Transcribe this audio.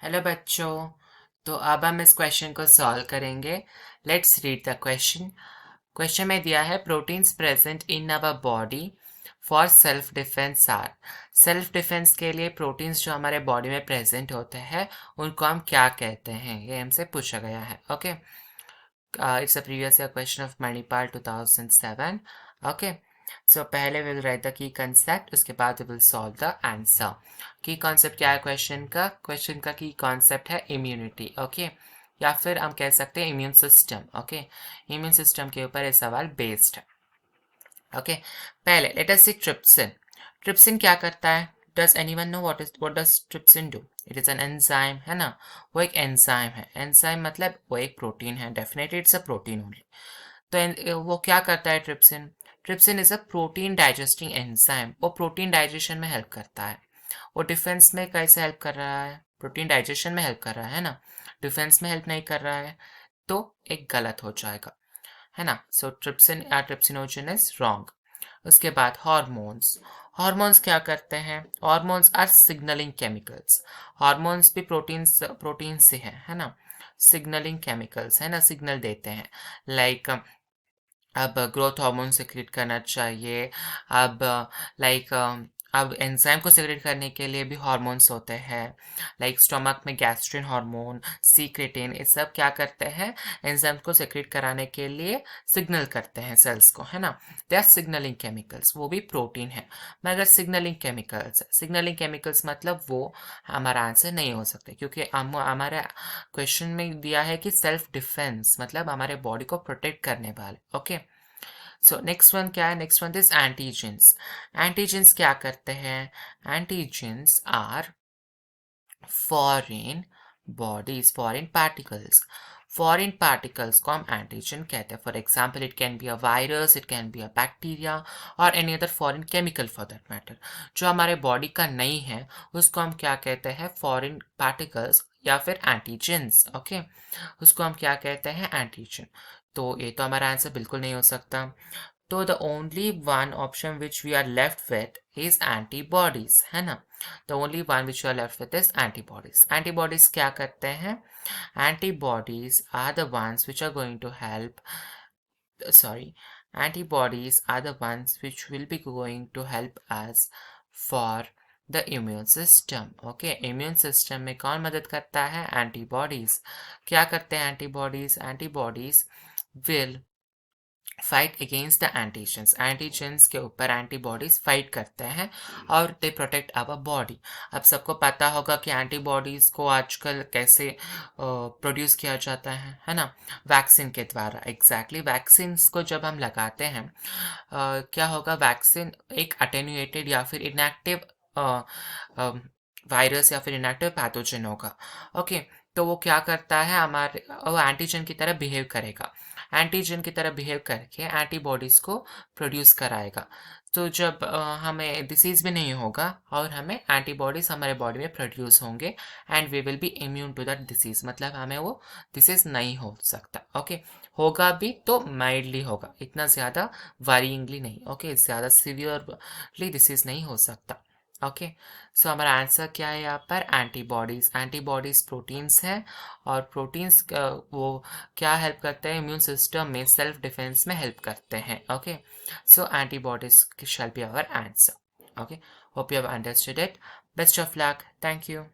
Hello बच्चों। तो अब हम इस क्वेश्चन को सॉल्व करेंगे। Let's read the question. Question में दिया है proteins present in our body for self defence are. Self defence के लिए प्रोटीन्स जो हमारे बॉडी में प्रेजेंट होते हैं उनको हम क्या कहते हैं, ये हमसे पूछा गया है। Okay, it's a previous year question of Manipal 2007। Okay, so पहले will write the key concept, उसके बाद will solve the answer. Key concept क्या है क्वेश्चन का की कॉन्सेप्ट है इम्यूनिटी। ओके, या फिर हम कह सकते हैं immune system. Okay, immune system के ऊपर ये सवाल बेस्ड है। ओके, पहले लेट अस सी ट्रिप्सिन। ट्रिप्सिन क्या करता है? Does anyone know what does trypsin do? It is an enzyme, है ना। वो एक एंजाइम है। एंजाइम मतलब वो एक प्रोटीन है। Definitely it's a protein only. तो वो क्या करता है trypsin? Trypsin is a protein digesting enzyme. वो प्रोटीन डाइजेशन में हेल्प करता है। वो डिफेंस में कैसे हेल्प कर रहा है? प्रोटीन डाइजेशन में हेल्प कर रहा है ना, डिफेंस में हेल्प नहीं कर रहा है, तो एक गलत हो जाएगा, है ना। सो ट्रिप्सिन या ट्रिप्सिनोजन इज रॉन्ग। उसके बाद हार्मोन्स। हार्मोन्स क्या करते हैं? Hormones are signalling chemicals. Hormones भी प्रोटीन से है ना। सिग्नलिंग केमिकल्स है ना, सिग्नल देते हैं। लाइक अब ग्रोथ हार्मोन सिक्रेट करना चाहिए। अब लाइक अब एंजाइम को सिक्रेट करने के लिए भी हार्मोन्स होते हैं। लाइक स्टमक में गैस्ट्रिन हार्मोन, सीक्रेटिन, ये सब क्या करते हैं? एंजाइम को सिक्रेट कराने के लिए सिग्नल करते हैं सेल्स को, है ना। दे आर सिग्नलिंग केमिकल्स, वो भी प्रोटीन है। मगर सिग्नलिंग केमिकल्स मतलब वो हमारा आंसर नहीं हो सकता, क्योंकि हमारे क्वेश्चन में दिया है कि सेल्फ डिफेंस मतलब हमारे बॉडी को प्रोटेक्ट करने वाले। ओके, सो नेक्स्ट वन क्या है? Next one is antigens. Antigens क्या करते हैं? Antigens are foreign bodies, foreign particles. Foreign particles को हम एंटीजन कहते हैं। For example, it can be a virus, it can be a bacteria और any other foreign chemical for that matter. जो हमारे बॉडी का नहीं है उसको हम क्या कहते हैं? फॉरेन पार्टिकल्स या फिर एंटीजेंस। ओके, उसको हम क्या कहते हैं? एंटीजन। तो ये तो हमारा आंसर बिल्कुल नहीं हो सकता। तो the only one option which we are left with is antibodies, है ना। The only one which we are left with is antibodies. Antibodies क्या करते हैं? Antibodies are the ones which are going to help, sorry, antibodies are the ones which will be going to help us for the immune system. Okay, immune system में कौन मदद करता है? Antibodies. क्या करते हैं antibodies? Antibodies will fight against the antigens. Antigens के ऊपर एंटीबॉडीज फाइट करते हैं और दे प्रोटेक्ट आवर बॉडी। अब सबको पता होगा कि एंटीबॉडीज को आजकल कैसे प्रोड्यूस किया जाता है ना, वैक्सीन के द्वारा। एग्जैक्टली, वैक्सीन को जब हम लगाते हैं क्या होगा? वैक्सीन एक अटेन्यूएटेड या फिर इनएक्टिव वायरस या फिर इनएक्टिव पैथोजन होगा। ओके, तो वो क्या करता है? हमारे वो एंटीजन की तरह बिहेव करेगा। एंटीजन की तरह बिहेव करके एंटीबॉडीज को प्रोड्यूस कराएगा। तो जब हमें डिसीज भी नहीं होगा और हमें एंटीबॉडीज हमारे बॉडी में प्रोड्यूस होंगे and we will be immune to that disease. मतलब हमें वो डिसीज नहीं हो सकता। ओके, होगा भी तो माइल्डली होगा, इतना ज़्यादा वरीइंगली नहीं। ओके, ज़्यादा सीवियरली डिसीज नहीं हो सकता। ओके, सो हमारा आंसर क्या है यहाँ पर? एंटीबॉडीज। एंटीबॉडीज प्रोटीन्स हैं और प्रोटीन्स वो क्या हेल्प करते हैं? इम्यून सिस्टम में सेल्फ डिफेंस में हेल्प करते हैं। Okay, so antibodies shall be our answer. Okay, hope you have understood it. Best of luck, thank you.